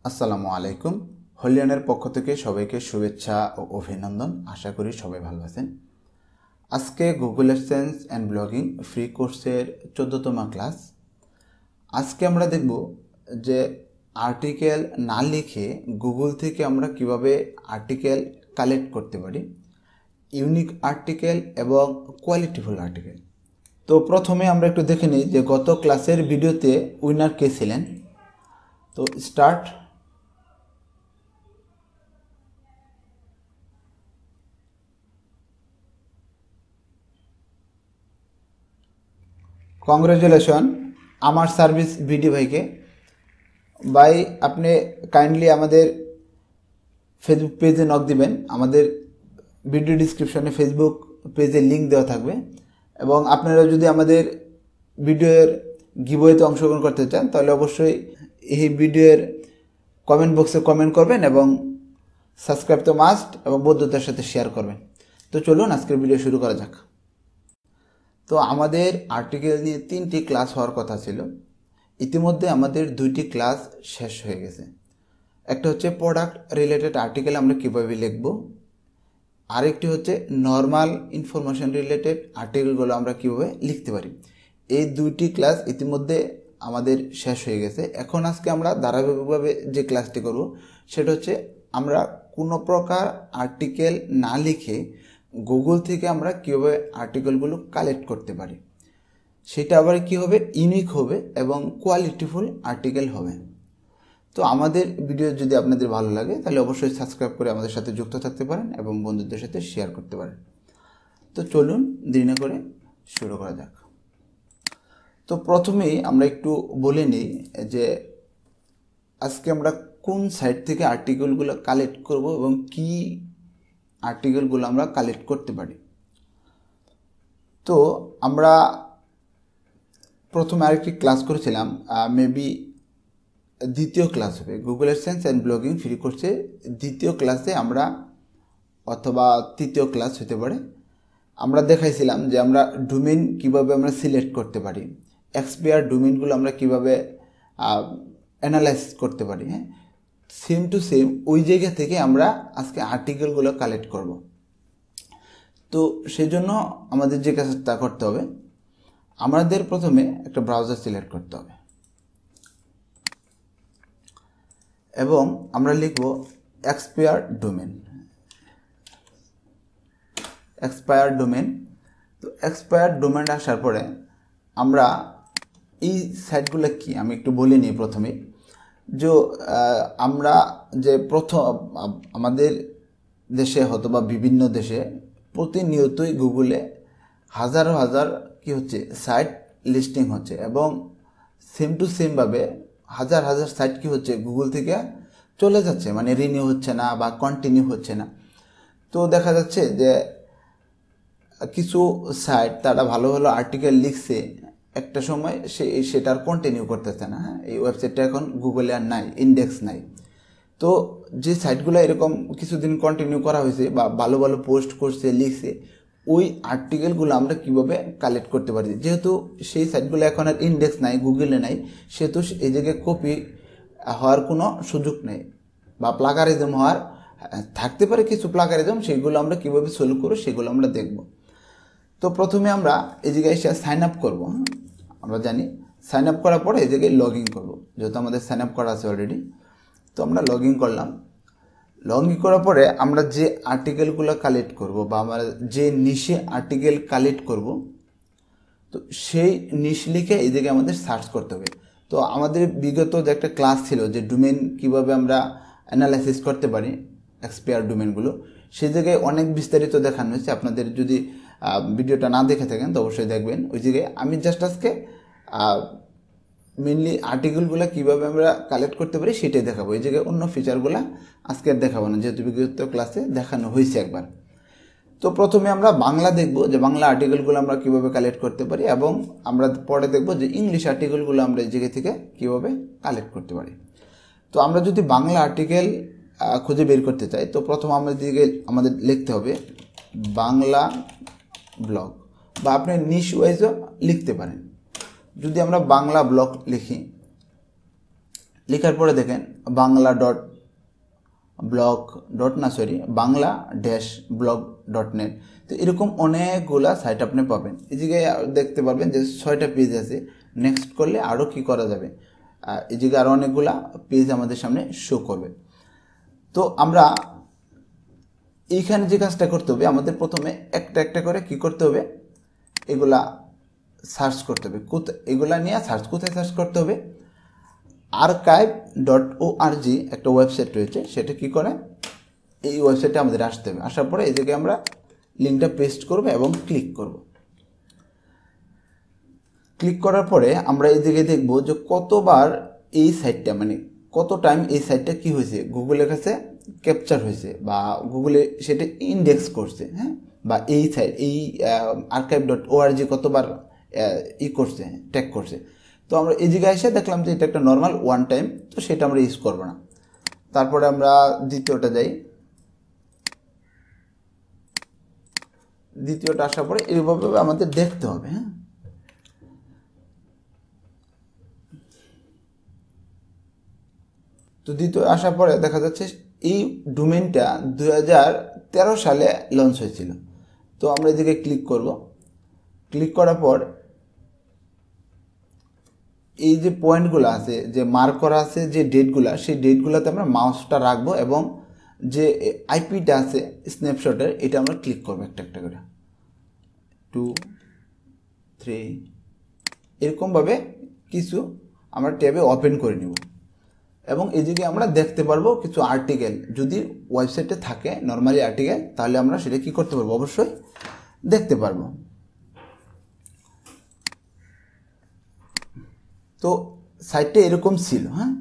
আসসালামু আলাইকুম। হলিয়নের পক্ষ থেকে সবাইকে শুভেচ্ছা ও অভিনন্দন। আশা করি সবাই ভালো আছেন। আজকে Google AdSense and blogging free কোর্সের 14তম ক্লাস। আজকে আমরা দেখব যে আর্টিকেল না লিখে গুগল থেকে আমরা কিভাবে আর্টিকেল কালেক্ট করতে পারি, ইউনিক আর্টিকেল এবং কোয়ালিটিফুল আর্টিকেল। তো প্রথমে আমরা একটু দেখে নিই যে গত ক্লাসের ভিডিওতে উইনার কে ছিলেন। তো স্টার্ট। কংগ্রেচুলেশন আমার সার্ভিস ভিডি ভাইকে। ভাই আপনি কাইন্ডলি আমাদের ফেসবুক পেজে নক দিবেন। আমাদের ভিডিও ডিসক্রিপশনে ফেসবুক পেজে লিঙ্ক দেওয়া থাকবে, এবং আপনারা যদি আমাদের ভিডিওর গিভওয়েতে অংশগ্রহণ করতে চান তাহলে অবশ্যই এই ভিডিওর কমেন্ট বক্সে কমেন্ট করবেন এবং সাবস্ক্রাইব তো মাস্ট এবং বন্ধুদের সাথে শেয়ার করবেন। তো চলুন আজকের ভিডিও শুরু করা যাক। তো আমাদের আর্টিকেল নিয়ে 3টি ক্লাস হওয়ার কথা ছিল। ইতিমধ্যে আমাদের 2টি ক্লাস শেষ হয়ে গেছে। একটা হচ্ছে প্রোডাক্ট রিলেটেড আর্টিকেল আমরা কীভাবে লিখব, আরেকটি হচ্ছে নর্মাল ইনফরমেশন রিলেটেড আর্টিকেলগুলো আমরা কীভাবে লিখতে পারি। এই 2টি ক্লাস ইতিমধ্যে আমাদের শেষ হয়ে গেছে। এখন আজকে আমরা ধারাবাহিকভাবে যে ক্লাসটি করব সেটা হচ্ছে আমরা কোনো প্রকার আর্টিকেল না লিখে গুগল থেকে আমরা কীভাবে আর্টিকেলগুলো কালেক্ট করতে পারি। সেটা আবার কী হবে, ইউনিক হবে এবং কোয়ালিটিফুল আর্টিকেল হবে। তো আমাদের ভিডিও যদি আপনাদের ভালো লাগে তাহলে অবশ্যই সাবস্ক্রাইব করে আমাদের সাথে যুক্ত থাকতে পারেন এবং বন্ধুদের সাথে শেয়ার করতে পারেন। তো চলুন দেরি না করে শুরু করা যাক। তো প্রথমেই আমরা একটু বলে নিই যে আজকে আমরা কোন সাইট থেকে আর্টিকেলগুলো কালেক্ট করব এবং কি আর্টিকেলগুলো আমরা কালেক্ট করতে পারি। তো আমরা প্রথমে আরেকটি ক্লাস করেছিলাম, মেবি দ্বিতীয় ক্লাস হবে Google AdSense and blogging free কোর্সে দ্বিতীয় ক্লাসে আমরা, অথবা তৃতীয় ক্লাস হতে পারে, আমরা দেখাইছিলাম যে আমরা ডোমেইন কিভাবে আমরা সিলেক্ট করতে পারি, এক্সপায়ার ডোমেইনগুলো আমরা কিভাবে অ্যানালাইজ করতে পারি। হ্যাঁ, সেম টু সেম ওই জায়গা থেকে আমরা আজকে আর্টিকেলগুলো কালেক্ট করব। তো সেই জন্য আমাদের যে কাজটা করতে হবে, আমাদের প্রথমে একটা ব্রাউজার সিলেক্ট করতে হবে এবং আমরা লিখব এক্সপায়ার ডোমেন। Expire domain. তো এক্সপায়ার ডোমেন আসার পরে আমরা এই সাইটগুলো কি আমি একটু বলে নিই প্রথমে। যে আমরা যে প্রথম আমাদের দেশে হয়তো বা বিভিন্ন দেশে প্রতিনিয়তই গুগলে হাজার হাজার কি হচ্ছে সাইট লিস্টিং হচ্ছে, এবং সেম টু সেমভাবে হাজার হাজার সাইট কি হচ্ছে গুগল থেকে চলে যাচ্ছে, মানে রিনিউ হচ্ছে না বা কন্টিনিউ হচ্ছে না। তো দেখা যাচ্ছে যে কিছু সাইট তারা ভালো ভালো আর্টিকেল লিখছে, একটা সময় সেটার কন্টিনিউ করতেছে না। হ্যাঁ, এই ওয়েবসাইটটা এখন গুগলে আর নাই, ইন্ডেক্স নাই। তো যে সাইটগুলো এরকম কিছুদিন কন্টিনিউ করা হয়েছে বা ভালো ভালো পোস্ট করছে, লিখছে, ওই আর্টিকেলগুলো আমরা কিভাবে কালেক্ট করতে পারি। যেহেতু সেই সাইটগুলো এখন আর ইন্ডেক্স নাই, গুগলে নাই, সেহেতু এই জায়গায় কপি হওয়ার কোনো সুযোগ নেই বা প্লাগারিজম হওয়ার থাকতে পারে কিছু প্লাগারিজম, সেগুলো আমরা কীভাবে সলভ করব সেগুলো আমরা দেখব। তো প্রথমে আমরা এই জায়গায় এসে সাইন আপ করবো। আমরা জানি সাইন আপ করার পরে এই জায়গায় লগ ইন করবো, যেহেতু আমাদের সাইন আপ করা আছে অলরেডি। তো আমরা লগ ইন করলাম। লগ ইন করার পরে আমরা যে আর্টিকেলগুলো কালেক্ট করব বা আমরা যে নিশে আর্টিকেল কালেক্ট করব, তো সেই নিশ লিখে এই জায়গায় আমাদের সার্চ করতে হবে। তো আমাদের বিগত যে একটা ক্লাস ছিল যে ডোমেইন কিভাবে আমরা অ্যানালাইসিস করতে পারি এক্সপায়ার ডোমেইনগুলো, সেই জায়গায় অনেক বিস্তারিত দেখানো হয়েছে। আপনাদের যদি ভিডিওটা না দেখে থাকেন তো অবশ্যই দেখবেন। ওই জায়গায় আমি জাস্ট আজকে মেনলি আর্টিকেলগুলো কীভাবে আমরা কালেক্ট করতে পারি সেটাই দেখাবো। এই জায়গায় অন্য ফিচারগুলো আজকে আর দেখাবো না, যেহেতু বিগত ক্লাসে দেখানো হয়েছে একবার। তো প্রথমে আমরা বাংলা দেখব যে বাংলা আর্টিকেলগুলো আমরা কীভাবে কালেক্ট করতে পারি, এবং আমরা পরে দেখব যে ইংলিশ আর্টিকেলগুলো আমরা এই জায়গা থেকে কীভাবে কালেক্ট করতে পারি। তো আমরা যদি বাংলা আর্টিকেল খুঁজে বের করতে চাই, তো প্রথম আমাদের লিখতে হবে বাংলা ব্লগ, বা আপনি নিশ ওয়াইজও লিখতে পারেন। যদি আমরা বাংলা ব্লগ লিখি, লেখার পরে দেখেন বাংলা ডট ব্লগ ডট না sorry Bangla dash blog dot net. তো এরকম অনেকগুলা সাইট আপনি পাবেন। এই জায়গায় দেখতে পারবেন যে 6টা পেজ আছে। নেক্সট করলে আরও কি করা যাবে, এই জায়গায় আরও অনেকগুলা পেজ আমাদের সামনে শো করবে। তো আমরা এইখানে যে কাজটা করতে হবে, আমাদের প্রথমে একটা একটা করে কি করতে হবে, এগুলা সার্চ করতে হবে। এগুলা নিয়ে কোথায় সার্চ করতে হবে, archive.org একটা ওয়েবসাইট রয়েছে, সেটা কি করে এই ওয়েবসাইটে আমাদের আসতে হবে। আসার পরে এই জায়গায় আমরা লিঙ্কটা পেস্ট করব এবং ক্লিক করব। ক্লিক করার পরে আমরা এই জায়গায় দেখব যে কতবার এই সাইটটা, মানে কত টাইম এই সাইটটা কি হয়েছে, গুগলের কাছে ক্যাপচার হয়েছে বা গুগলে সেটা ইন্ডেক্স করছে, হ্যাঁ, বা এই সাইট এই archive.org কতবার করছে, ট্যাগ করছে। তো আমরা এই জায়গায় এসে দেখলাম যে এটা একটা নর্মাল ওয়ান টাইম, তো সেটা আমরা ইউজ করবো না। তারপরে আমরা দ্বিতীয়টা যাই। দ্বিতীয়টা আসার পরে এইভাবে আমাদের দেখতে হবে, হ্যাঁ। তো দ্বিতীয় আসার পরে দেখা যাচ্ছে এই ডোমেইনটা 2013 সালে লঞ্চ হয়েছিল। তো আমরা এদিকে ক্লিক করব। ক্লিক করার পর এই যে পয়েন্টগুলো আছে, যে মার্ক করা আছে যে ডেটগুলো, সেই ডেটগুলোতে আমরা মাউসটা রাখবো এবং যে আইপিটা আছে স্ন্যাপশটের, এটা আমরা ক্লিক করবো একটা একটা করে, 2 3 এরকমভাবে কিছু আমরা ট্যাবে ওপেন করে নিব এবং এই দিকে আমরা দেখতে পারবো কিছু আর্টিকেল। যদি ওয়েবসাইটে থাকে নর্মালি আর্টিকেল, তাহলে আমরা সেটা কি করতে পারবো, অবশ্যই দেখতে পারবো। তো সাইটটা এরকম ছিল, হ্যাঁ,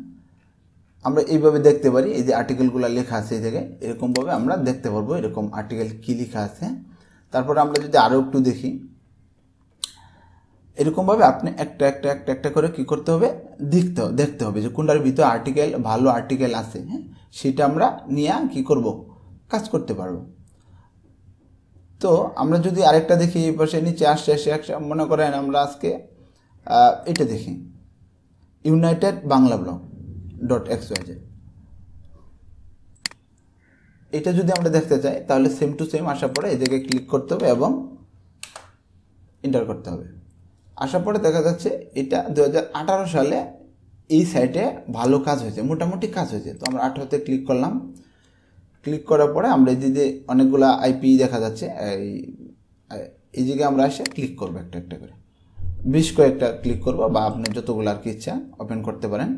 আমরা এইভাবে দেখতে পারি। এই যে আর্টিকেলগুলো লেখা আছে এই জায়গায়, এরকমভাবে আমরা দেখতে পারবো এরকম আর্টিকেল কী লেখা আছে। তারপরে আমরা যদি আরও একটু দেখি, এরকমভাবে আপনি একটা একটা একটা একটা করে কী করতে হবে, দেখতে হবে যে কোনটার ভিতরে আর্টিকেল, ভালো আর্টিকেল আছে, হ্যাঁ, সেটা আমরা নিয়ে কী করব, কাজ করতে পারবো। তো আমরা যদি আরেকটা দেখি, এই পাশে নিচে আসছে, মনে করেন আমরা আজকে এটা দেখি, ইউনাইটেড বাংলা ব্লগ .xyz, এটা যদি আমরা দেখতে চাই তাহলে সেম টু সেম আসার পরে এই জায়গায় ক্লিক করতে হবে এবং এন্টার করতে হবে। আসার পরে দেখা যাচ্ছে এটা 2018 সালে এই সাইটে ভালো কাজ হয়েছে, মোটামুটি কাজ হয়েছে। তো আমরা 18তে ক্লিক করলাম। ক্লিক করার পরে আমরা এই যে অনেকগুলা আইপি দেখা যাচ্ছে, এই জায়গায় আমরা এসে ক্লিক করবো একটা একটা করে, বেশ কয়েকটা ক্লিক করবো, বা আপনার যতগুলো আর কি ইচ্ছা ওপেন করতে পারেন।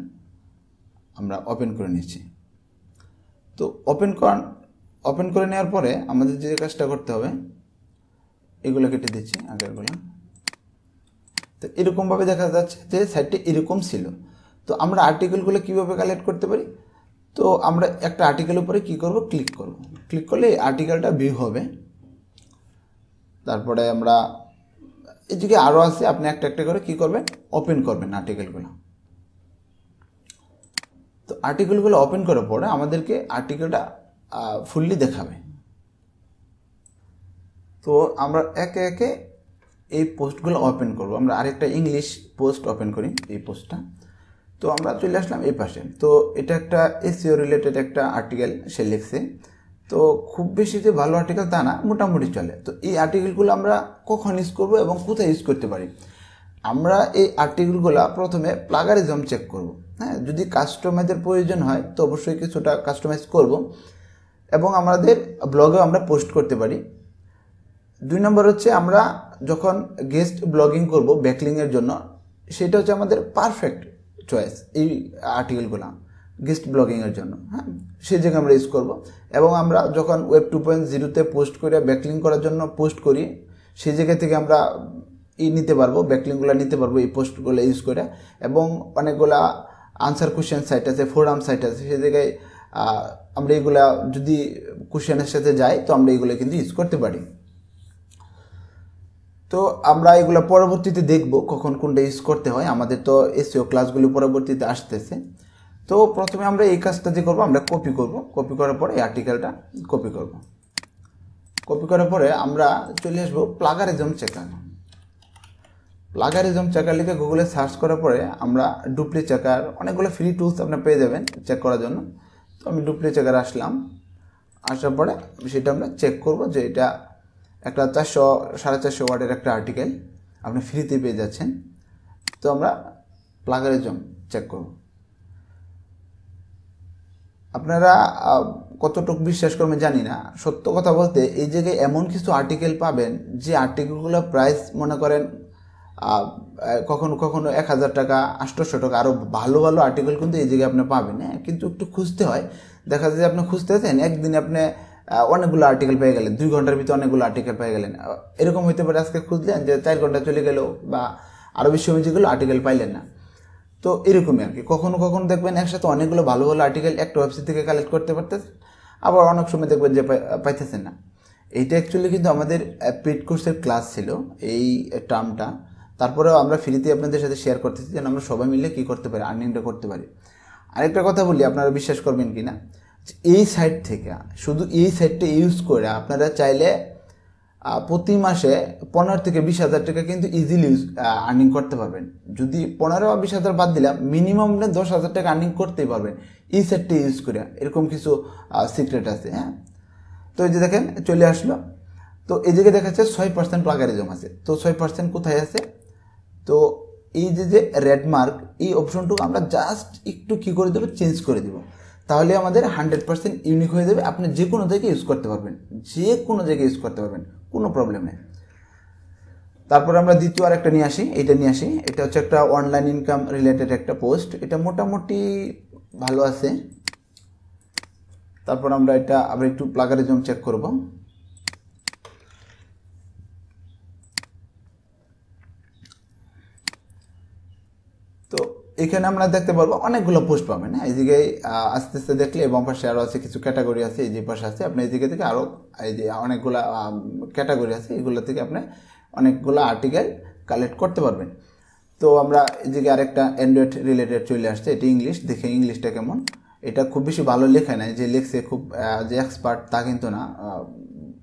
আমরা ওপেন করে নিচ্ছি। তো ওপেন করে নেওয়ার পরে আমাদের যে কাজটা করতে হবে, এগুলো কেটে দিচ্ছি আগেরগুলো। তো এরকমভাবে দেখা যাচ্ছে যে সাইটটি এরকম ছিল। তো আমরা আর্টিকেলগুলো কীভাবে কালেক্ট করতে পারি, তো আমরা একটা আর্টিকেলের উপরে কী করব, ক্লিক করলে এই আর্টিকেলটা ভিউ হবে। তারপরে আমরা এদিকে আরও আছে, আপনি একটা একটা করে কী করবেন, ওপেন করবেন আর্টিকেলগুলো। তো আর্টিকেলগুলো ওপেন করার পরে আমাদেরকে আর্টিকেলটা ফুললি দেখাবে। তো আমরা একে একে এই পোস্টগুলো ওপেন করব। আমরা আরেকটা ইংলিশ পোস্ট ওপেন করি, এই পোস্টটা। তো আমরা চলে আসলাম এই পাশে। তো এটা একটা এসইও রিলেটেড একটা আর্টিকেল সে লিখছে। তো খুব বেশি যে ভালো আর্টিকেল তা না, মোটামুটি চলে। তো এই আর্টিকেলগুলো আমরা কখন ইউজ করব এবং কোথায় ইউজ করতে পারি, আমরা এই আর্টিকেলগুলো প্রথমে প্লাগারিজম চেক করব। হ্যাঁ, যদি কাস্টমাইজের প্রয়োজন হয় তো অবশ্যই কিছুটা কাস্টমাইজ করব এবং আমাদের ব্লগেও আমরা পোস্ট করতে পারি। 2 নম্বর হচ্ছে আমরা যখন গেস্ট ব্লগিং করব ব্যাকলিংয়ের জন্য, সেটা হচ্ছে আমাদের পারফেক্ট চয়েস এই আর্টিকেলগুলো গেস্ট ব্লগিংয়ের জন্য। হ্যাঁ, সেই জায়গায় আমরা ইউজ করব। এবং আমরা যখন ওয়েব 2.0-তে পোস্ট করে ব্যাকলিং করার জন্য পোস্ট করি, সেই জায়গা থেকে আমরা নিতে পারবো, ব্যাকলিংগুলো নিতে পারবো এই পোস্টগুলো ইউজ করে। এবং অনেকগুলা আনসার কোশ্চেন সাইট আছে, ফোরাম সাইট আছে, সেই জায়গায় আমরা এগুলা যদি কোশ্চেনের সাথে যাই তো আমরা এগুলো কিন্তু ইউজ করতে পারি। তো আমরা এগুলো পরবর্তীতে দেখব কখন কোনটা ইউজ করতে হয়। আমাদের তো এসইও ক্লাসগুলো পরবর্তীতে আসতেছে। তো প্রথমে আমরা এই কাজটা যে করবো, আমরা কপি করব। কপি করার পরে এই আর্টিকেলটা কপি করব। কপি করার পরে আমরা চলে আসবো প্লাগারিজম চেকার। প্লাগারিজম চেকার লিখে গুগলে সার্চ করার পরে আমরা ডুপ্লি চেকার অনেকগুলো ফ্রি টুলস আপনার পেয়ে যাবেন চেক করার জন্য। তো আমি ডুপ্লি চেকার আসলাম, আসার পরে সেটা আমরা চেক করব যে এটা একটা 400-450 ওয়ার্ডের একটা আর্টিকেল আপনি ফ্রিতে পেয়ে যাচ্ছেন। তো আমরা প্লাগারিজম চেক করব। আপনারা কতটুকু বিশ্বাস করবেন জানি না, সত্য কথা বলতে এই জায়গায় এমন কিছু আর্টিকেল পাবেন যে আর্টিকেলগুলো প্রাইস মনে করেন কখনো কখনো 1000 টাকা, 800 টাকা, আরও ভালো ভালো আর্টিকেল কিন্তু এই জায়গায় আপনি পাবেন। হ্যাঁ, কিন্তু একটু খুঁজতে হয়। দেখা যায় যে আপনি খুঁজতেছেন, একদিনে আপনি অনেকগুলো আর্টিকেল পেয়ে গেলেন, 2 ঘন্টার ভিতরে অনেকগুলো আর্টিকেল পেয়ে গেলেন। এরকম হতে পারে আজকে খুঁজলেন যে 4 ঘন্টা চলে গেল বা আরও বেশি সময় যেগুলো আর্টিকেল পাইলেন না। তো এরকমই আর কি, কখনো কখনো দেখবেন একসাথে অনেকগুলো ভালো ভালো আর্টিকেল একটা ওয়েবসাইট থেকে কালেক্ট করতে পারতেছেন, আবার অনেক সময় দেখবেন যে পাইতেছেন না। এইটা অ্যাকচুয়ালি কিন্তু আমাদের পেড কোর্সের ক্লাস ছিল এই টার্মটা। তারপরেও আমরা ফ্রিতে আপনাদের সাথে শেয়ার করতেছি যেন আমরা সবাই মিলে কী করতে পারি, আর্নিংটা করতে পারি। আরেকটা কথা বলি, আপনারা বিশ্বাস করবেন কি না, এই সাইট থেকে শুধু এই সাইটটা ইউজ করে আপনারা চাইলে প্রতি মাসে 15 থেকে 20 হাজার টাকা কিন্তু ইজিলি আর্নিং করতে পারবেন। যদি 15 বা 20 হাজার বাদ দিলাম, মিনিমাম 10,000 টাকা আর্নিং করতেই পারবেন এই সাইটটা ইউজ করে। এরকম কিছু সিক্রেট আছে। হ্যাঁ, তো এই যে দেখেন চলে আসলো। তো এই জায়গায় দেখা যাচ্ছে 6% প্লাগারিজম আছে। তো 6% কোথায় আছে? তো এই যে রেড মার্ক, এই অপশনটুকু আমরা জাস্ট একটু কী করে দেবো, চেঞ্জ করে দেবো। তাহলে আমাদের 100% ইউনিক হয়ে যাবে। আপনি যে কোনো জায়গায় ইউজ করতে পারবেন, যে কোনো জায়গায় ইউজ করতে পারবেন, কোনো প্রবলেম নেই। তারপর আমরা দ্বিতীয় আর একটা নিয়ে আসি, এটা হচ্ছে একটা অনলাইন ইনকাম রিলেটেড একটা পোস্ট। এটা মোটামুটি ভালো আছে। তারপর আমরা এটা আবার একটু প্লাগারিজম চেক করব। তো এখানে আমরা দেখতে পারবো অনেকগুলো পোস্ট পাবেন। হ্যাঁ, এইদিকে আস্তে আস্তে দেখলে এবং পাশে আরও আছে কিছু ক্যাটাগরি আছে, এই যে পাশে আছে, আপনি এইদিকে থেকে আরও এই যে অনেকগুলো ক্যাটাগরি আছে, এগুলো থেকে আপনি অনেকগুলো আর্টিকেল কালেক্ট করতে পারবেন। তো আমরা এইদিকে আরেকটা অ্যান্ড্রয়েড রিলেটেড চলে আসছে, এটি ইংলিশ। দেখে ইংলিশটা কেমন, এটা খুব বেশি ভালো লেখা নাই, যে লেখছে খুব যে এক্সপার্ট তা কিন্তু না,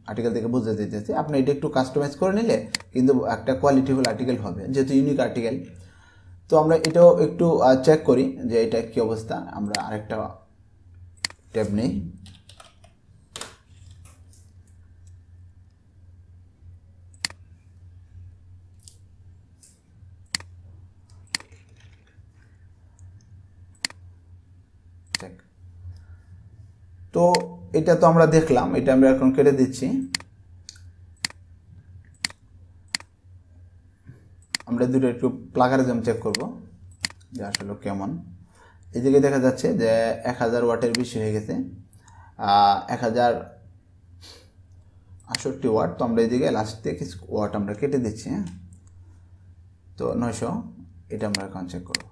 আর্টিকেল থেকে বুঝতে দিতেছে। আপনি এটা একটু কাস্টমাইজ করে নিলে কিন্তু একটা কোয়ালিটিফুল আর্টিকেল হবে, যেহেতু ইউনিক আর্টিকেল। তো আমরা এটাও একটু চেক করি যে এটা কি অবস্থা। আমরা আরেকটা ট্যাব নেই। তো এটা তো আমরা দেখলাম, এটা আমরা এখন কেটে দিচ্ছি। আমরা দুটো একটু প্লাগারিজম চেক করব যে আসলে কেমন। এদিকে দেখা যাচ্ছে যে 1000 ওয়াটের বেশি হয়ে গেছে, 1068 ওয়াট। তো আমরা এদিকে লাস্ট থেকে কিছু ওয়াট আমরা কেটে দিচ্ছি। হ্যাঁ, তো 900, এটা আমরা এখন চেক করব।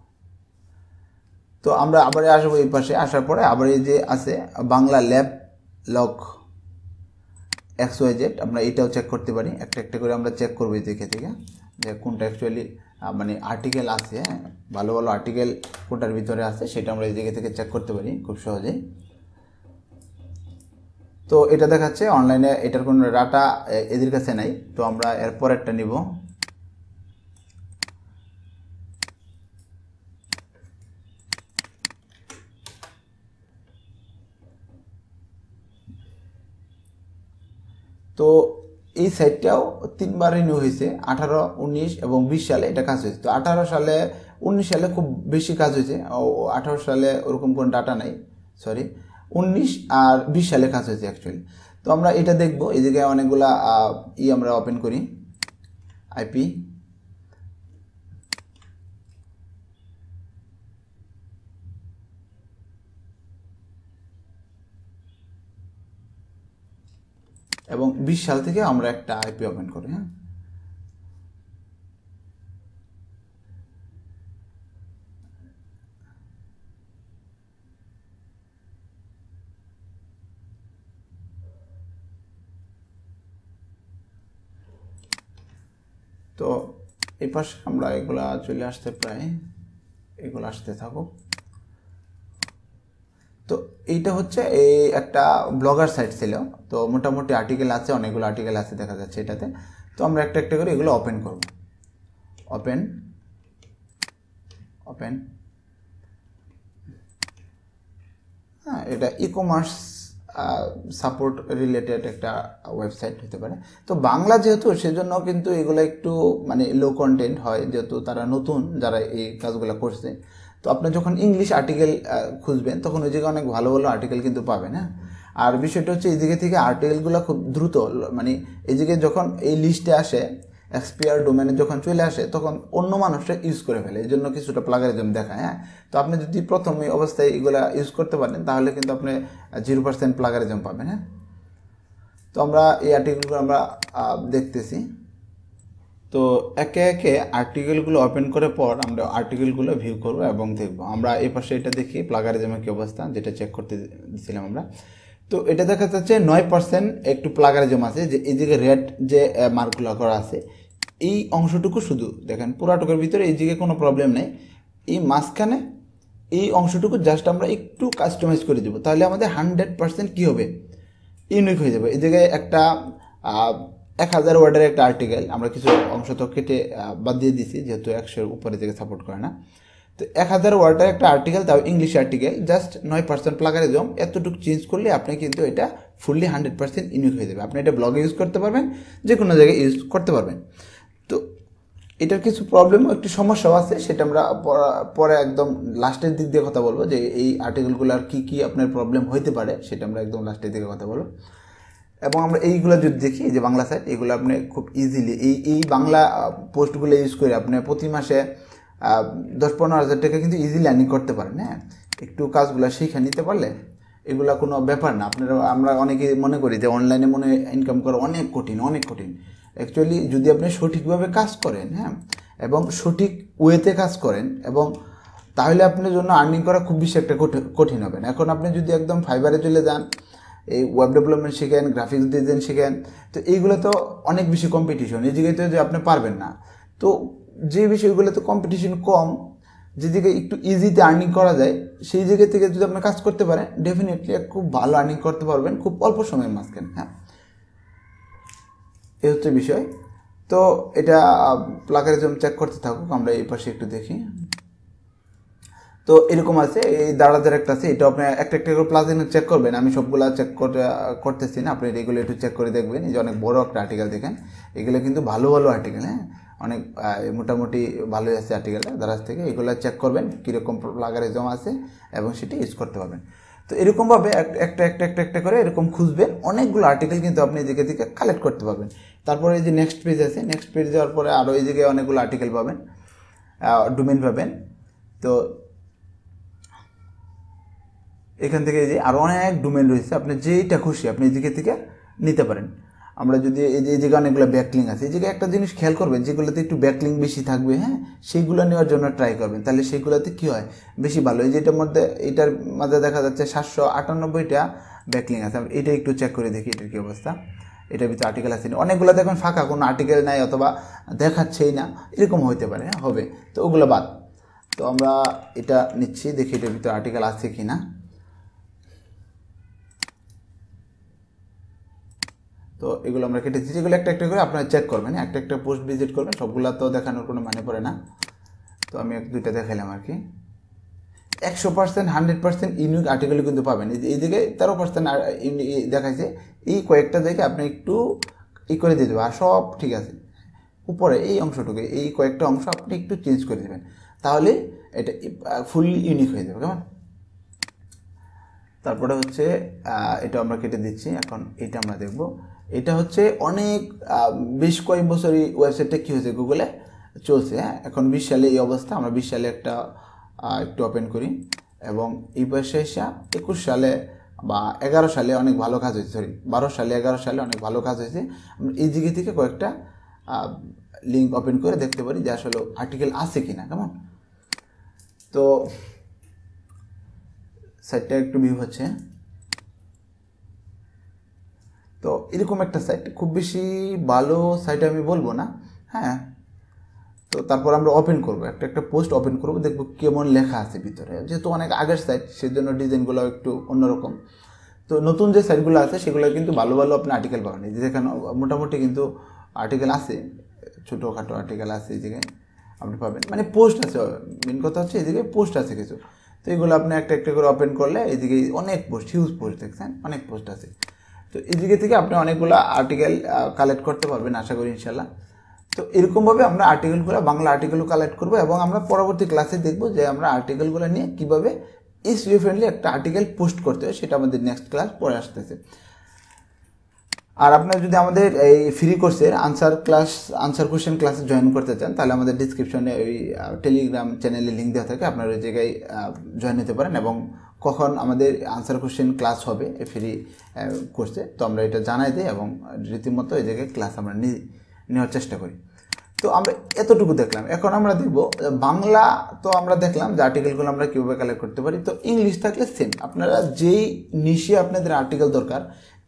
তো আমরা আবার আসবো এই পাশে, আসার পরে আবার এই যে আছে বাংলা ল্যাব লগ XYZ, আমরা এটাও চেক করতে পারি। একটা একটা করে আমরা চেক করবো এই দিকে থেকে যে কোনটা অ্যাকচুয়ালি মানে আর্টিকেল আছে। হ্যাঁ, ভালো ভালো আর্টিকেল কোনটার ভিতরে আছে সেটা আমরা এই দিকে থেকে চেক করতে পারি খুব সহজেই। তো এটা দেখাচ্ছে অনলাইনে, এটার কোনো ডাটা এদের কাছে নাই। তো আমরা এরপর একটা নিব। তো এই সাইটটাও 3বার রিনিউ হয়েছে, 18, 19 এবং 20 সালে এটা কাজ হয়েছে। তো 18 সালে 19 সালে খুব বেশি কাজ হয়েছে, 18 সালে ওরকম কোনো ডাটা নাই, সরি 19 আর 20 সালে কাজ হয়েছে অ্যাকচুয়ালি। তো আমরা এটা দেখব। এই জায়গায় অনেকগুলা আমরা ওপেন করি আইপি। এবং 20 সাল থেকে আমরা একটা আইপি ওপেন করি। হ্যাঁ, তো এই পাশে আমরা এগুলা চলে আসতে প্রায়, এগুলো আসতে থাকুক। তো এইটা হচ্ছে এই একটা ব্লগার সাইট ছিল। তো মোটামুটি আর্টিকেল আছে, অনেকগুলো আর্টিকেল আছে দেখা যাচ্ছে এটাতে। তো আমরা একটা একটা করে এগুলো ওপেন করব। ওপেন হ্যাঁ, এটা ই কমার্স সাপোর্ট রিলেটেড একটা ওয়েবসাইট হতে পারে। তো বাংলা যেহেতু সেজন্য কিন্তু এগুলো একটু মানে লো কন্টেন্ট হয়, যেহেতু তারা নতুন যারা এই কাজগুলো করছে। তো আপনি যখন ইংলিশ আর্টিকেল খুঁজবেন তখন ওই জায়গায় অনেক ভালো ভালো আর্টিকেল কিন্তু পাবেন। হ্যাঁ, আর বিষয়টা হচ্ছে এই জায়গা থেকে আর্টিকেলগুলো খুব দ্রুত মানে এই জায়গায় যখন এই লিস্টে আসে এক্সপায়ার ডোমেনে যখন চলে আসে তখন অন্য মানুষরা ইউজ করে ফেলে, এই জন্য কিছুটা প্লাগারিজম দেখায়। হ্যাঁ, তো আপনি যদি প্রথম এই অবস্থায় এগুলা ইউজ করতে পারেন তাহলে কিন্তু আপনি 0% প্লাগারিজম পাবেন। হ্যাঁ, তো আমরা এই আর্টিকেলগুলো আমরা দেখতেছি। তো একে একে আর্টিকেলগুলো ওপেন করার পর আমরা আর্টিকেলগুলো ভিউ করব এবং দেখব। আমরা এই পাশে এটা দেখি প্লাগারিজমের কি অবস্থা, যেটা চেক করতে দিয়েছিলাম আমরা। তো এটা দেখা যাচ্ছে 9% একটু প্লাগারিজম আছে, যে এই জায়গায় রেড যে মার্কগুলো করা আছে এই অংশটুকু শুধু দেখেন, পুরাটুকুর ভিতরে এই জায়গায় কোনো প্রবলেম নেই। এই মাঝখানে এই অংশটুকু জাস্ট আমরা একটু কাস্টমাইজ করে দেবো, তাহলে আমাদের 100% কী হবে, ইউনিক হয়ে যাবে। এই জায়গায় একটা 1000 ওয়ার্ডের একটা আর্টিকেল আমরা কিছু অংশ তো কেটে বাদ দিয়ে দিছি, যেহেতু 100-এর উপরে থেকে সাপোর্ট করে না। তো 1000 ওয়ার্ডের একটা আর্টিকেল, তাও ইংলিশ আর্টিকেল, জাস্ট 9% প্লাগারিজম, এতটুকু চেঞ্জ করলে আপনি কিন্তু এটা ফুললি 100% ইউনিক হয়ে যাবে। আপনি এটা ব্লগে ইউজ করতে পারবেন, যে কোনো জায়গায় ইউজ করতে পারবেন। তো এটার কিছু প্রবলেম একটু সমস্যাও আছে, সেটা আমরা পরে একদম লাস্টের দিক দিয়ে কথা বলবো, যে এই আর্টিকেলগুলোর কী কী আপনার প্রবলেম হইতে পারে সেটা আমরা একদম লাস্টের দিকে কথা বলবো। এবং আমরা এইগুলো যদি দেখি, যে বাংলা সাইট, এগুলো আপনি খুব ইজিলি এই বাংলা পোস্টগুলো ইউজ করে আপনি প্রতি মাসে 10-15 হাজার টাকা কিন্তু ইজিলি আর্নিং করতে পারেন। হ্যাঁ, একটু কাজগুলো শিখে নিতে পারলে এগুলো কোনো ব্যাপার না। আপনারা আমরা অনেকে মনে করি যে অনলাইনে ইনকাম করা অনেক কঠিন। অ্যাকচুয়ালি যদি আপনি সঠিকভাবে কাজ করেন, হ্যাঁ, এবং সঠিক ওয়েতে কাজ করেন, এবং তাহলে আপনার জন্য আর্নিং করা খুব বেশি একটা কঠিন হবে না। এখন আপনি যদি একদম ফাইবারে চলে যান, এই ওয়েব ডেভেলপমেন্ট শিখেন, গ্রাফিক্স ডিজাইন শিখেন, তো এইগুলো তো অনেক বেশি কম্পিটিশন, এই জায়গায় তো যে আপনি পারবেন না। তো যে বিষয়গুলোতে কম্পিটিশন কম, যেদিকে একটু ইজিতে আর্নিং করা যায়, সেই জায়গা থেকে যদি আপনি কাজ করতে পারেন ডেফিনেটলি খুব ভালো আর্নিং করতে পারবেন খুব অল্প সময়ের মাঝখানে। হ্যাঁ, এই হচ্ছে বিষয়। তো এটা প্লাগারিজম চেক করতে থাকুক, আমরা এই পাশে একটু দেখি। তো এরকম আছে, এই দাঁড়াদের একটা আছে, এটা আপনি একটা একটা করে প্লাগইন চেক করবেন। আমি সবগুলা চেক করতেছি না, আপনি এগুলো একটু চেক করে দেখবেন। এই যে অনেক বড় একটা আর্টিকেল দেখেন, এগুলো কিন্তু ভালো ভালো আর্টিকেল। হ্যাঁ, অনেক মোটামুটি ভালোই আছে আর্টিকেল দারাজ থেকে। এগুলো চেক করবেন কীরকম প্লাগারিজম আছে এবং সেটা ইউজ করতে পারবেন। তো এরকমভাবে একটা করে এরকম খুঁজবেন, অনেকগুলো আর্টিকেল কিন্তু আপনি এই জায়গা থেকে কালেক্ট করতে পারবেন। তারপরে এই যে নেক্সট পেজ আছে, নেক্সট পেজ যাওয়ার পরে আরও এই জায়গায় অনেকগুলো আর্টিকেল পাবেন, ডোমেন পাবেন। তো এখান থেকে যে আরও অনেক ডোমেন রয়েছে, আপনি যেইটা খুশি আপনি এই জায়গা থেকে নিতে পারেন। আমরা যদি এই জায়গায় অনেকগুলো ব্যাকলিং আছে, এই জায়গায় একটা জিনিস খেয়াল করবেন, যেগুলোতে একটু ব্যাকলিং বেশি থাকবে, হ্যাঁ, সেইগুলো নেওয়ার জন্য ট্রাই করবেন, তাহলে সেইগুলোতে কী হয় বেশি ভালো। এই যেটার মধ্যে এটার মাঝে দেখা যাচ্ছে 798টা ব্যাকলিং আছে। এটা একটু চেক করে দেখি এটার কী অবস্থা। এটার ভিতরে আর্টিকেল আছে না, অনেকগুলো দেখবেন ফাঁকা, কোনো আর্টিকেল নাই অথবা দেখাচ্ছেই না, এরকম হইতে পারে। হ্যাঁ, হবে, তো ওগুলো বাদ। তো আমরা এটা নিচ্ছি, দেখি এটার ভিতরে আর্টিকেল আছে কি না। তো এগুলো আমরা কেটেছি, যেগুলো একটা একটা করে আপনারা চেক করবেন, একটা একটা পোস্ট ভিজিট করবেন, সবগুলো তো দেখানোর কোনো মানে পড়ে না। তো আমি 1-2টা দেখাইলাম আর কি। 100% 100% ইউনিক আর্টিকেল কিন্তু পাবেন। এই দিকে 13% দেখাইছে, এই কয়েকটা দেখে আপনি একটু করে দিয়ে দেবেন, আর সব ঠিক আছে। উপরে এই অংশটুকু, এই কয়েকটা অংশ আপনি একটু চেঞ্জ করে দেবেন, তাহলে এটা ফুললি ইউনিক হয়ে যাবে। কেমন? তারপরে হচ্ছে এটা আমরা কেটে দিচ্ছি। এখন এটা আমরা দেখব। এটা হচ্ছে অনেক বেশ কয়েক বছরই ওয়েবসাইটটা কী হয়েছে গুগলে চলছে। হ্যাঁ, এখন 20 সালে এই অবস্থা। আমরা 20 সালে একটু ওপেন করি, এবং এই বয়সে এসে 21 সালে বা 11 সালে অনেক ভালো কাজ হয়েছে, 12 সালে 11 সালে অনেক ভালো কাজ হয়েছে। আমরা এই জায়গা থেকে কয়েকটা লিঙ্ক ওপেন করে দেখতে পারি যে আসলে আর্টিকেল আছে কি না। কেমন? তো সাইটটা একটু ভিউ হচ্ছে। তো এরকম একটা সাইট, খুব বেশি ভালো সাইট আমি বলবো না। হ্যাঁ, তো তারপর আমরা ওপেন করবো, একটা পোস্ট ওপেন করবো, দেখবো কেমন লেখা আছে ভিতরে। যেহেতু অনেক আগের সাইট, সেজন্য ডিজাইনগুলো একটু অন্যরকম। তো নতুন যে সাইটগুলো আছে সেগুলো কিন্তু ভালো ভালো আপনি আর্টিকেল পাবেন। যেখানে মোটামুটি কিন্তু আর্টিকেল আছে, ছোটোখাটো আর্টিকেল আছে এই জায়গায়। আপনি পাবেন, মানে পোস্ট আছে, মেন কথা হচ্ছে এদিকে পোস্ট আছে কিছু। তো এগুলো আপনি একটা একটা করে ওপেন করলে এদিকে অনেক পোস্ট, হিউজ পোস্ট দেখছেন, অনেক পোস্ট আছে। তো এদিকে থেকে আপনি অনেকগুলো আর্টিকেল কালেক্ট করতে পারবেন আশা করি ইনশাল্লাহ। তো এরকমভাবে আমরা আর্টিকেলগুলো, বাংলা আর্টিকেলও কালেক্ট করবো এবং আমরা পরবর্তী ক্লাসে দেখবো যে আমরা আর্টিকেলগুলো নিয়ে কীভাবে এসইও ফ্রেন্ডলি একটা আর্টিকেল পোস্ট করতে হয়, সেটা আমাদের নেক্সট ক্লাস পরে আসতেছে। আর আপনারা যদি আমাদের এই ফ্রি কোর্সের আনসার কোশ্চেন ক্লাসে জয়েন করতে চান, তাহলে আমাদের ডিসক্রিপশনে ওই টেলিগ্রাম চ্যানেলে লিঙ্ক দেওয়া থাকে, আপনারা ওই জায়গায় জয়েন হতে পারেন। এবং কখন আমাদের আনসার কোশ্চেন ক্লাস হবে এই ফ্রি কোর্সে, তো আমরা এটা জানাই দিই এবং রীতিমতো এই জায়গায় ক্লাস আমরা নেওয়ার চেষ্টা করি। তো আমরা এতটুকু দেখলাম। এখন আমরা দেখব বাংলা, তো আমরা দেখলাম যে আর্টিকেলগুলো আমরা কীভাবে কালেক্ট করতে পারি। তো ইংলিশ থাকলে সেম, আপনারা যেই নিশে আপনাদের আর্টিকেল দরকার,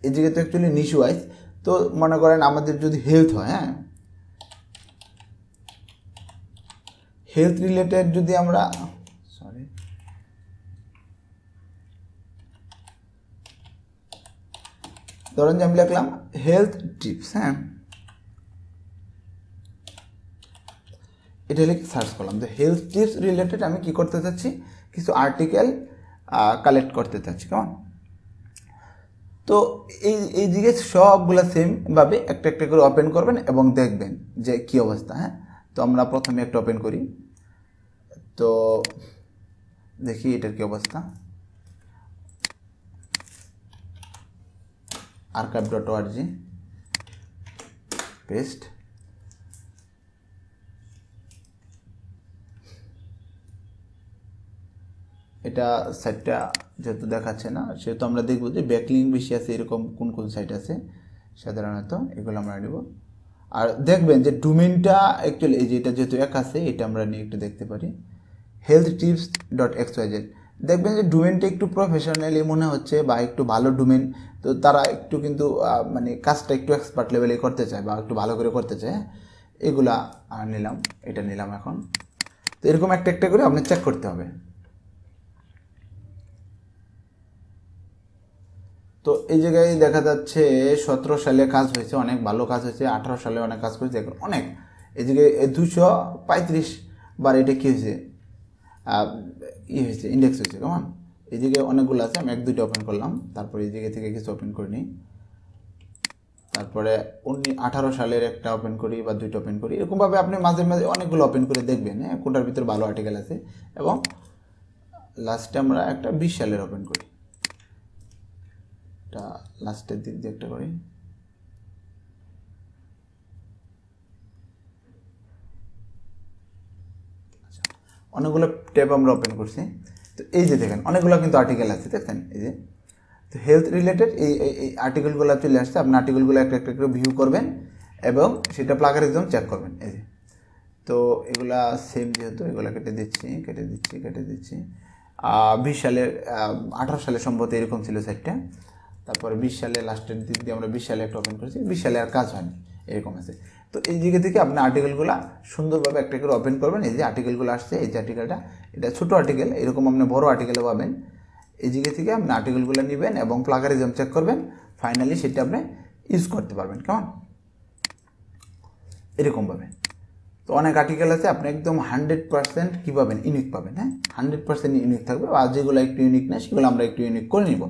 এই জায়গায় তো অ্যাকচুয়ালি নিশ ওয়াইজ। তো মনে করেন আমাদের যদি হেলথ হয়, হ্যাঁ, হেলথ রিলেটেড যদি আমরা, সরি, ধরেন যে আমি লিখলাম হেলথ টিপস, হ্যাঁ, এটা লিখে সার্চ করলাম যে হেলথ টিপস রিলেটেড আমি কি করতে চাচ্ছি, কিছু আর্টিকেল কালেক্ট করতে চাচ্ছি, কেমন। তো এই দিকে সবগুলো সেমভাবে একটা একটা করে ওপেন করবেন এবং দেখবেন যে কি অবস্থা। হ্যাঁ, তো আমরা প্রথমে একটা ওপেন করি, তো দেখি এটার কি অবস্থা। archive.org পেস্ট, এটা সাইটটা যেহেতু দেখাচ্ছে না, সেহেতু আমরা দেখবো যে ব্যাকলিঙ্ক বেশি আছে এরকম কোন কোন সাইট আছে সাধারণত, এগুলো আমরা নেব। আর দেখবেন যে ডোমেইনটা অ্যাকচুয়ালি এই যে এটা যেহেতু এক আছে, এটা আমরা নিয়ে একটু দেখতে পারি, healthtips.xyz। দেখবেন যে ডোমেইনটা একটু প্রফেশনালি মনে হচ্ছে বা একটু ভালো ডোমেইন, তো তারা একটু কিন্তু মানে কাজটা একটু এক্সপার্ট লেভেলে করতে চায় বা একটু ভালো করে করতে চায়। এগুলা নিলাম, এটা নিলাম এখন। তো এরকম একটা একটা করে আপনি চেক করতে হবে। তো এই জায়গায় দেখা যাচ্ছে 17 সালে কাজ হয়েছে, অনেক ভালো কাজ হয়েছে, 18 সালে অনেক কাজ করেছে, অনেক। এদিকে 235 বার এটা কী হয়েছে, হয়েছে, ইন্ডেক্স হয়েছে, কেমন। এইদিকে অনেকগুলো আছে, আমি 1-2টা ওপেন করলাম, তারপরে এই জায়গা থেকে কিছু ওপেন করে নিই, তারপরে 18 সালের একটা ওপেন করি বা 2টা ওপেন করি। এরকমভাবে আপনি মাঝে মাঝে অনেকগুলো ওপেন করে দেখবেন, হ্যাঁ, কোনটার ভিতরে ভালো আর্টিকেল আছে। এবং লাস্টে আমরা একটা 20 সালের ওপেন করি, এটা লাস্টের দিক দিয়ে একটা করি। আচ্ছা, অনেকগুলো ট্যাব আমরা ওপেন করছি। তো এই যে দেখেন অনেকগুলো কিন্তু আর্টিকেল আছে, দেখেন এই যে। তো হেলথ রিলেটেড এই আর্টিকেলগুলো চলে আসছে, আপনি আর্টিকেলগুলো একটা একটা করে ভিউ করবেন এবং সেটা প্লাগারিজম চেক করবেন, এই যে। তো এগুলা সেম, যেহেতু এগুলো কেটে দিচ্ছি 20 সালের 18 সালে সম্ভবত এরকম ছিল সাইটটা। তারপরে 20 সালে লাস্টের দিক দিয়ে আমরা 20 সালে একটা ওপেন করেছি, 20 সালে আর কাজ হয়নি, এরকম আছে। তো এই জায়গা থেকে আপনি আর্টিকেলগুলো সুন্দরভাবে একটা করে ওপেন করবেন। এই যে আর্টিকেলগুলো আসছে, এই যে আর্টিকেলটা, এটা ছোটো আর্টিকেল, এরকম আপনি বড় আর্টিকেলও পাবেন। এই জায়গা থেকে আপনি আর্টিকেলগুলো নেবেন এবং প্লাগারিজম চেক করবেন, ফাইনালি সেটা আপনি ইউজ করতে পারবেন, কেমন, এরকমভাবে। তো অনেক আর্টিকেল আছে, আপনি একদম 100% কী পাবেন, ইউনিক পাবেন, হ্যাঁ, 100% ইউনিক থাকবে। আর যেগুলো একটু ইউনিক না, সেগুলো আমরা একটু ইউনিক করে নিব।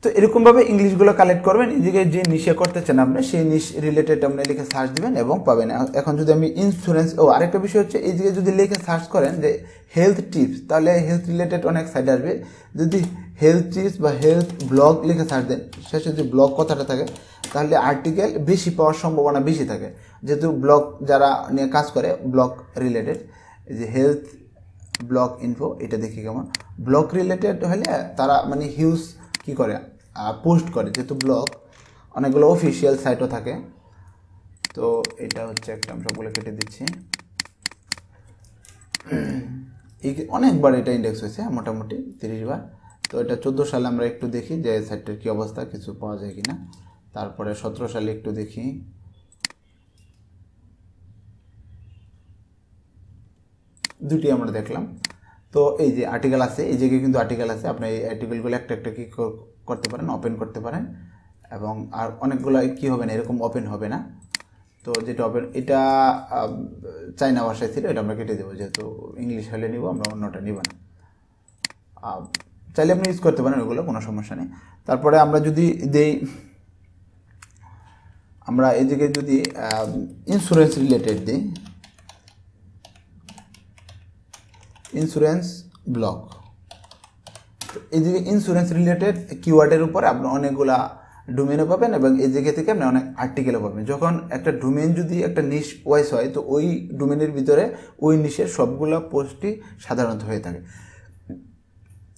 তো এরকমভাবে ইংলিশগুলো কালেক্ট করবেন। এই জায়গায় যে নিশে করতে চান আপনি, সেই নিশ রিলেটেড আপনি লিখে সার্চ দেবেন এবং পাবেন। এখন যদি আমি ইন্স্যুরেন্স, আরেকটা বিষয় হচ্ছে, এই জায়গায় যদি লিখে সার্চ করেন যে হেলথ টিপস, তাহলে হেলথ রিলেটেড অনেক সাইট আসবে। যদি হেলথ টিপস বা হেলথ ব্লগ লিখে সার্চ দেন, শেষে যদি ব্লগ কথাটা থাকে, তাহলে আর্টিকেল বেশি পাওয়ার সম্ভাবনা বেশি থাকে, যেহেতু ব্লগ যারা নিয়ে কাজ করে ব্লগ রিলেটেড। এই যে হেলথ ব্লগ ইনফো, এটা দেখি কেমন। ব্লগ রিলেটেড হলে তারা মানে হিউজ কী করে, পোস্ট করে, যেহেতু ব্লগ অনেকগুলো অফিসিয়াল সাইটও থাকে। তো এটা হচ্ছে একটা, আমি সবগুলো কেটে দিচ্ছি। অনেকবার এটা ইন্ডেক্স হয়েছে, মোটামুটি 30 বার। তো এটা 14 সালে আমরা একটু দেখি যে সাইটটার কী অবস্থা, কিছু পাওয়া যায় কিনা। তারপরে 17 সালে একটু দেখি, দুটি আমরা দেখলাম। তো এই যে আর্টিকেল আছে, এই জায়গায় কিন্তু আর্টিকেল আছে, আপনি এই আর্টিকেলগুলো একটা একটা কি করতে পারেন, ওপেন করতে পারেন। এবং আর অনেকগুলো কী হবে না, এরকম ওপেন হবে না। তো যেটা হবে এটা চাইনা ভাষায় ছিল, এটা আমরা কেটে দেবো, যেহেতু ইংলিশ হলে নিব, আমরা অন্যটা নিব না। চাইলে আপনি ইউজ করতে পারেন, ওগুলো কোনো সমস্যা নেই। তারপরে আমরা যদি দেই, আমরা এদিকে যদি ইন্স্যুরেন্স রিলেটেড দিই, ইন্স্যুরেন্স ব্লক, এইদিকে ইন্স্যুরেন্স রিলেটেড কিওয়ার্ডের উপরে আপনি অনেকগুলা ডোমেনও পাবেন এবং এই জায়গা থেকে আপনি অনেক আর্টিকেলও পাবেন। যখন একটা ডোমেন যদি একটা নিশ ওয়াইজ হয়, তো ওই ডোমেনের ভিতরে ওই নিশের সবগুলা পোস্টই সাধারণত হয়ে থাকে।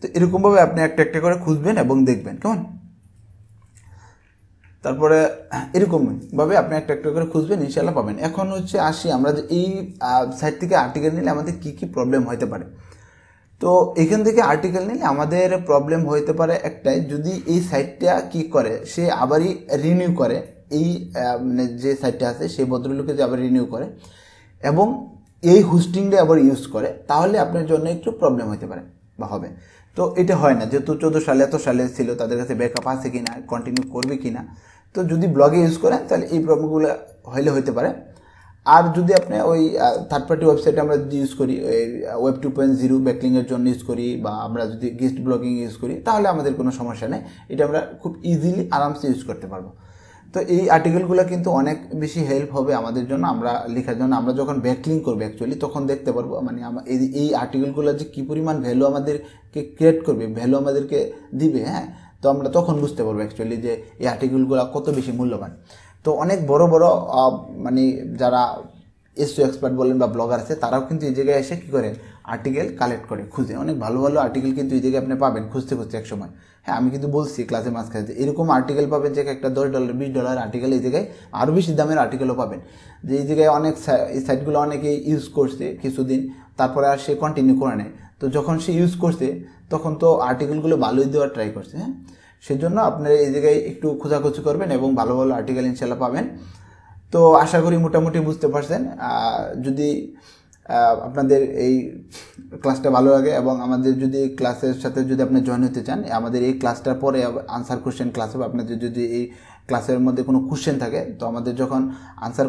তো এরকমভাবে আপনি একটা একটা করে খুঁজবেন এবং দেখবেন, কেমন? তারপরে এরকমভাবে আপনি একটা একটা করে খুঁজবেন, ইনশাল্লাহ পাবেন। এখন হচ্ছে আসি আমরা যে এই সাইট থেকে আর্টিকেল নিলে আমাদের কী কী প্রবলেম হতে পারে। তো এখান থেকে আর্টিকেল নিলে আমাদের প্রবলেম হইতে পারে একটাই, যদি এই সাইটটা কি করে, সে আবারই রিনিউ করে, এই মানে যে সাইটটা আছে সেই ভদ্রলোকে যে আবার রিনিউ করে এবং এই হোস্টিংটা আবার ইউজ করে, তাহলে আপনার জন্য একটু প্রবলেম হতে পারে বা হবে। তো এটা হয় না, যেহেতু 14 সালে এত সালে ছিল, তাদের কাছে ব্যাকআপ আছে কিনা, কন্টিনিউ করবে কিনা। তো যদি ব্লগে ইউজ করেন তাহলে এই প্রবলেমগুলো হইতে পারে। আর যদি আপনি ওই থার্ড পার্টি ওয়েবসাইটে আমরা যদি ইউজ করি, ওই ওয়েব 2.0 ব্যাকলিংয়ের জন্য ইউজ করি, বা আমরা যদি গেস্ট ব্লগিং ইউজ করি, তাহলে আমাদের কোনো সমস্যা নেই, এটা আমরা খুব ইজিলি আরামসে ইউজ করতে পারবো। তো এই আর্টিকেলগুলো কিন্তু অনেক বেশি হেল্প হবে আমাদের জন্য, আমরা লেখার জন্য। আমরা যখন ব্যাকলিং করবো অ্যাকচুয়ালি, তখন দেখতে পারবো মানে এই আর্টিকেলগুলো যে কী পরিমাণ ভ্যালু আমাদেরকে ক্রিয়েট করবে, ভ্যালু আমাদেরকে দিবে, হ্যাঁ। তো আমরা তখন বুঝতে পারবো অ্যাকচুয়ালি যে এই আর্টিকেলগুলো কত বেশি মূল্যবান। তো অনেক বড় বড় মানে যারা এসইও এক্সপার্ট বলেন বা ব্লগার আছে, তারাও কিন্তু এই জায়গায় এসে কী করেন, আর্টিকেল কালেক্ট করে, খুঁজে অনেক ভালো ভালো আর্টিকেল কিন্তু এই জায়গায় আপনি পাবেন খুঁজতে খুঁজতে এক সময়। হ্যাঁ, আমি কিন্তু বলছি ক্লাসে মাঝখানে এরকম আর্টিকেল পাবেন যে একটা $10 $20 আর্টিকেল, এই জায়গায় আরও বেশি দামের আর্টিকেলও পাবেন, যে এই জায়গায় অনেক এই সাইটগুলো অনেকেই ইউজ করছে কিছুদিন, তারপরে আর সে কন্টিনিউ করে নেয়। তো যখন সে ইউজ করছে তখন তো আর্টিকেলগুলো ভালোই দেওয়ার ট্রাই করছে, হ্যাঁ। সেজন্য আপনারা এই জায়গায় একটু খোঁজাখুঁজি করবেন এবং ভালো ভালো আর্টিকেল ইনশাল্লাহ পাবেন। তো আশা করি মোটামুটি বুঝতে পারছেন। যদি আপনাদের এই ক্লাসটা ভালো লাগে এবং আমাদের যদি ক্লাসের সাথে যদি আপনি জয়েন হতে চান, আমাদের এই ক্লাসটার পরে আনসার কোশ্চেন ক্লাস হবে। আপনাদের যদি এই ক্লাসের মধ্যে কোনো কোশ্চেন থাকে, তো আমাদের যখন আনসার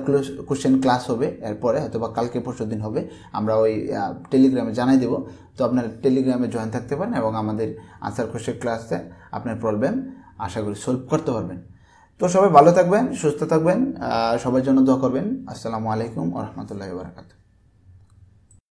কোশ্চেন ক্লাস হবে এরপরে, হয়তো বা কালকে পরশু দিন হবে, আমরা ওই টেলিগ্রামে জানাই দেবো। তো আপনারা টেলিগ্রামে জয়েন থাকতে পারেন এবং আমাদের আনসার কোশ্চেন ক্লাসে আপনার প্রবলেম আশা করি সলভ করতে পারবেন। তো সবাই ভালো থাকবেন, সুস্থ থাকবেন, সবার জন্য দোয়া করবেন। আসসালামু আলাইকুম ওয়া রাহমাতুল্লাহি ওয়া বারাকাতুহু।